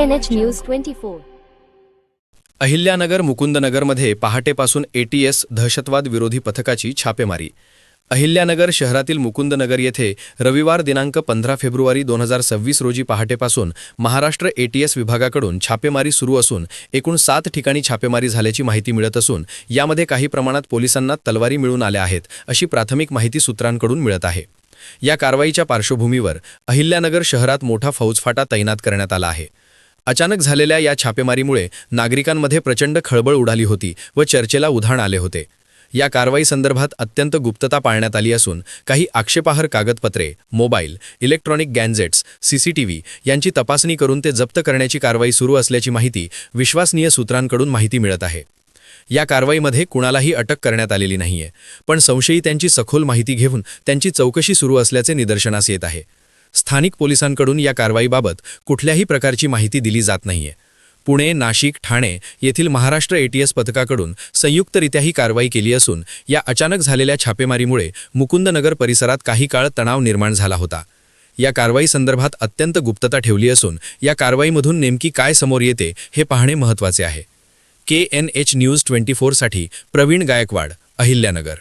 KNH news 24. Ahilyanagar मुकुंदनगरमध्ये पहाटेपासून ATS दहशतवाद विरोधी पथकाची छापेमारी. अहिल्यानगर शहरातील मुकुंदनगर येथे रविवार दिनांक 15 फेब्रुवारी 2026 रोजी पहाटेपासून महाराष्ट्र ATS विभागाकडून छापेमारी सुरू असून एकूण 7 ठिकाणी छापेमारी झाल्याची माहिती मिळत असून यामध्ये काही प्रमाणात पोलिसांना तलवारी मिळून आल्या आहेत अशी प्राथमिक माहिती सूत्रांकडून मिळत आहे. या कारवाईच्या पार्श्वभूमीवर अहिल्यानगर शहरात मोठा फौजफाटा तैनात करण्यात आला आहे. अचानक झालेल्या या छापेमारीमुळे नागरिकांमध्ये प्रचंड खळबळ उडाली होती व चर्चेला उधाण आले होते. या कारवाईसंदर्भात अत्यंत गुप्तता पाळण्यात आली असून काही आक्षेपार्ह कागदपत्रे, मोबाईल, इलेक्ट्रॉनिक गॅजेट्स, CCTV यांची तपासणी करून ते जप्त करण्याची कारवाई सुरू असल्याची माहिती विश्वसनीय सूत्रांकडून माहिती मिळत आहे. या कारवाईमध्ये कुणालाही अटक करण्यात आलेली नाहीये, पण संशयितांची सखोल माहिती घेऊन त्यांची चौकशी सुरू असल्याचे निदर्शनास येत आहे. स्थानिक पोलिसांकडून या कारवाईबाबत कुठल्याही प्रकारची माहिती दिली जात नाहीये. पुणे, नाशिक, ठाणे येथील महाराष्ट्र ATS पथकाकडून संयुक्तरित्या ही कारवाई केली असून या अचानक झालेल्या छापेमारीमुळे मुकुंदनगर परिसरात काही काळ तणाव निर्माण झाला होता. या कारवाई संदर्भात अत्यंत गुप्तता ठेवली असून या कारवाईमधून नेमकी काय समोर येते हे पाहणे महत्त्वाचे आहे. KNH न्यूज 24 साठी प्रवीण गायकवाड, अहिल्यानगर.